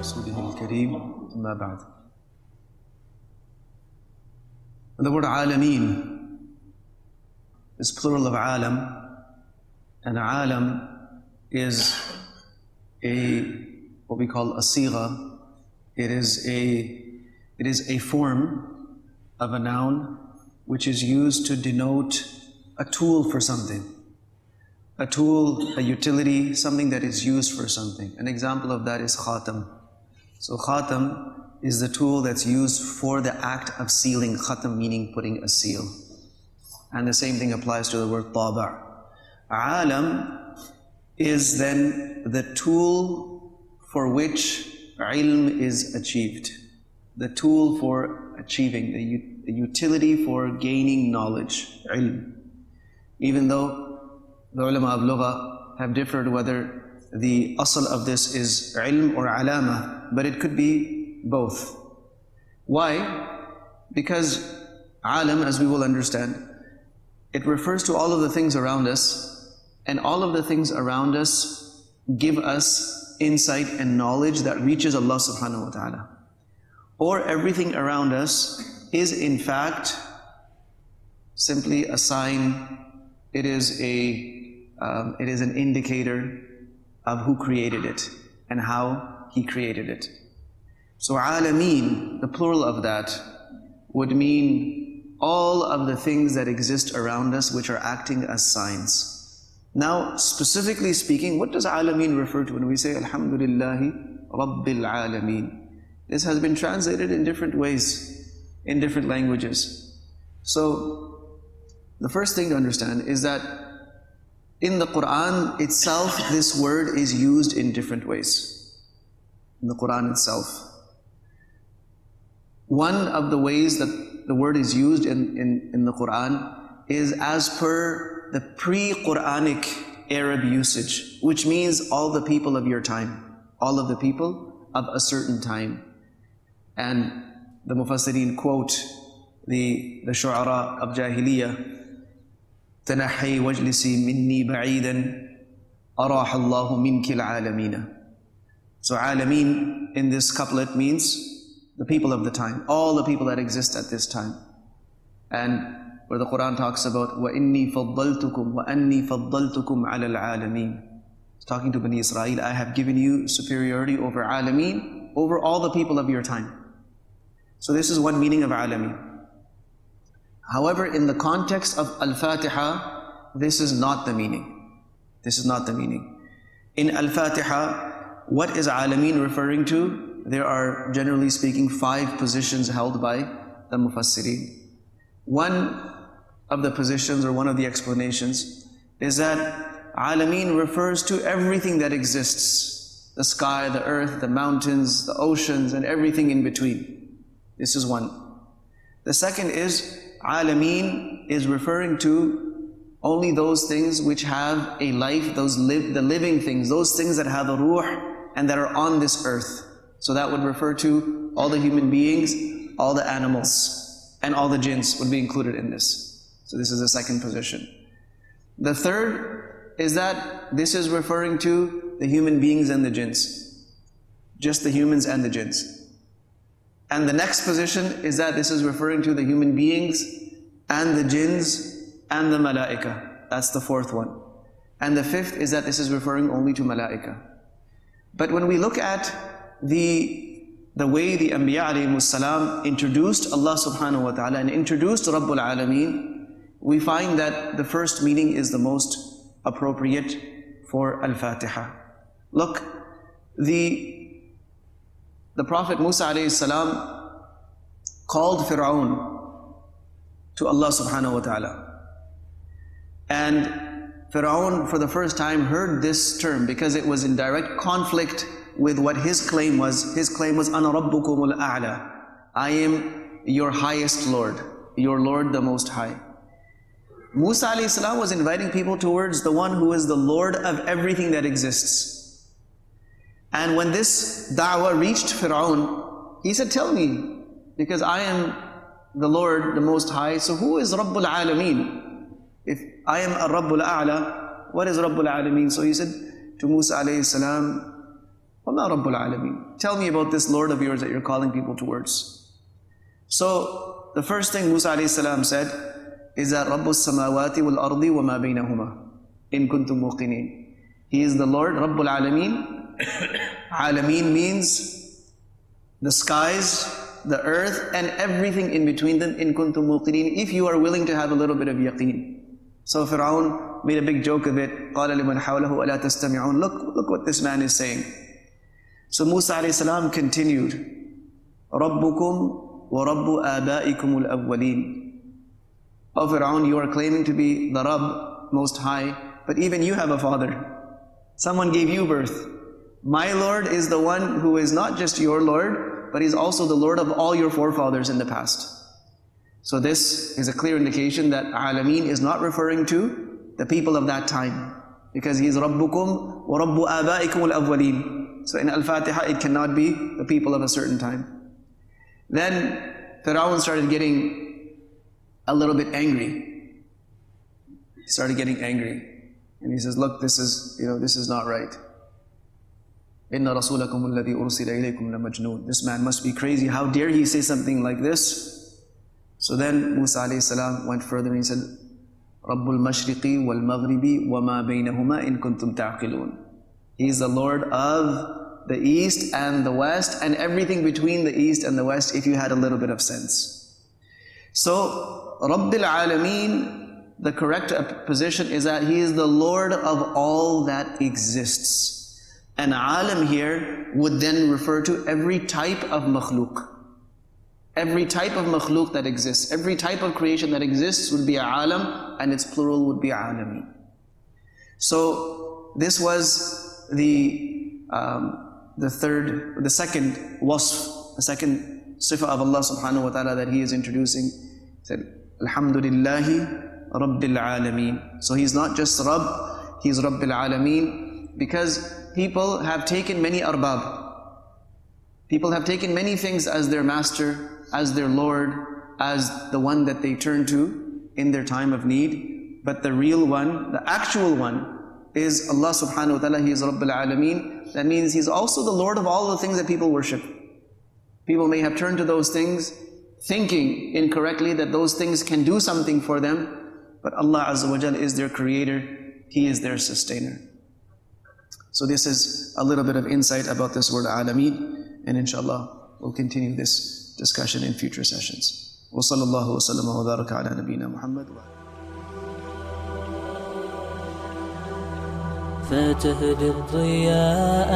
رسوله الكريم أما بعد. The word Alameen is plural of Alam, and Alam is what we call a sigha. It is a form of a noun which is used to denote a tool for something. A tool, a utility, something that is used for something. An example of that is khatam. So khatam is the tool that's used for the act of sealing. Khatam meaning putting a seal. And the same thing applies to the word taba'. Alam is then the tool for which ilm is achieved. The tool for achieving, the utility for gaining knowledge, ilm. Even though the ulama of lugha have differed whether the asl of this is ilm or alama, but it could be both. Why? Because alam, as we will understand, it refers to all of the things around us, and all of the things around us give us insight and knowledge that reaches Allah subhanahu wa ta'ala. Or everything around us is in fact simply a sign. It is an indicator of who created it and how He created it. So Alameen, the plural of that, would mean all of the things that exist around us which are acting as signs. Now, specifically speaking, what does Alameen refer to when we say Alhamdulillahi Rabbil Alameen? This has been translated in different ways, in different languages. So, the first thing to understand is that in the Quran itself, this word is used in different ways. In the Quran itself. One of the ways that the word is used in the Quran is as per the pre-Quranic Arab usage, which means all the people of your time, all of the people of a certain time. And the Mufassirin quote the shu'ara of Jahiliyyah, تنحي واجلسي مني بعيدا أراح الله منك العالمين. So Alameen in this couplet means the people of the time, all the people that exist at this time. And where the Quran talks about وَإِنِّي فَضَّلْتُكُمْ وَأَنِّي فَضَّلْتُكُمْ عَلَى الْعَالَمِينَ. It's talking to Bani Israel, I have given you superiority over Alameen, over all the people of your time. So this is one meaning of Alameen. However, in the context of Al-Fatiha, this is not the meaning. This is not the meaning. In Al-Fatiha, what is Alameen referring to? There are, generally speaking, 5 positions held by the Mufassirin. One of the positions, or one of the explanations, is that Alameen refers to everything that exists. The sky, the earth, the mountains, the oceans, and everything in between. This is one. The second is, Alameen is referring to only those things which have a life, the living things, those things that have a ruh and that are on this earth. So that would refer to all the human beings, all the animals, and all the jinns would be included in this. So this is the second position. The third is that this is referring to the human beings and the jinns. Just the humans and the jinns. And the next position is that this is referring to the human beings and the jinns and the malaika. That's the fourth one. And the fifth is that this is referring only to malaika. But when we look at the way the Anbiya alayhimus salam introduced Allah subhanahu wa ta'ala and introduced Rabbul Alameen, we find that the first meaning is the most appropriate for Al-Fatiha. Look, the Prophet Musa alayhi salam called Fir'aun to Allah subhanahu wa ta'ala. And Fir'aun for the first time heard this term because it was in direct conflict with what his claim was. His claim was, Ana Rabbukumul A'la. I am your highest Lord, your Lord the Most High. Musa alayhi salam was inviting people towards the one who is the Lord of everything that exists. And when this da'wah reached Fir'aun, he said, tell me, because I am the Lord, the Most High, so who is Rabbul Alameen? If I am a Rabbul A'la, what is Rabbul Alameen? So he said to Musa alayhi salam, وَمَا رَبُّ الْعَالَمِينَ. Tell me about this Lord of yours that you're calling people towards. So, the first thing Musa alayhi salam said is that رَبُّ السَّمَاوَاتِ وَالْأَرْضِ وَمَا بَيْنَهُمَا إِن كُنتُم مُوقِنِينَ. He is the Lord, Rabbul Alameen. Alameen means the skies, the earth, and everything in between them, in kuntum muqinin, if you are willing to have a little bit of yaqeen. So Fir'aun made a big joke of it. قَالَ لِمَنْ حَوْلَهُ أَلَا تَسْتَمِعُونَ. Look what this man is saying. So Musa alayhi salam continued, رَبُّكُمْ وَرَبُّ آبَائِكُمُ الْأَوَّلِينَ. O Fir'aun, you are claiming to be the Rabb, Most High, but even you have a father. Someone gave you birth. My Lord is the one who is not just your Lord, but He's also the Lord of all your forefathers in the past. So this is a clear indication that Alameen is not referring to the people of that time, because He is Rabbukum wa Rabbu Abaikum al-Awwaleen. So in Al-Fatiha it cannot be the people of a certain time. Then Fir'aun started getting a little bit angry. He started getting angry. And he says, look, this is not right. Inna rasulakum alladhi ursila ilaykum la majnoon. This man must be crazy. How dare he say something like this? So then Musa alayhi salam went further and he said, Rabbul mashriqi wal maghribi wa ma baynahuma in kuntum ta'qilun. He is the Lord of the east and the west and everything between the east and the west, if you had a little bit of sense. So Rabbil Alameen, the correct position is that He is the Lord of all that exists. And alam here would then refer to every type of makhluk. Every type of makhluk that exists, every type of creation that exists would be alam, and its plural would be alami. So this was the second wasf, the second sifa of Allah subhanahu wa ta'ala that He is introducing. He said, Alhamdulillahi Rabbil Alameen. So He's not just Rabb, He's Rabbil Alameen, because people have taken many arbab. People have taken many things as their master, as their Lord, as the one that they turn to in their time of need. But the real one, the actual one, is Allah subhanahu wa ta'ala. He is Rabbil Alameen. That means He's also the Lord of all the things that people worship. People may have turned to those things thinking incorrectly that those things can do something for them, but Allah Azza wa Jal is their creator, He is their sustainer. So this is a little bit of insight about this word Alameen, and inshallah we'll continue this discussion in future sessions. Wa sallallahu wa sallam wa baraka ala nabiyyina Muhammad. فتهدي الضياء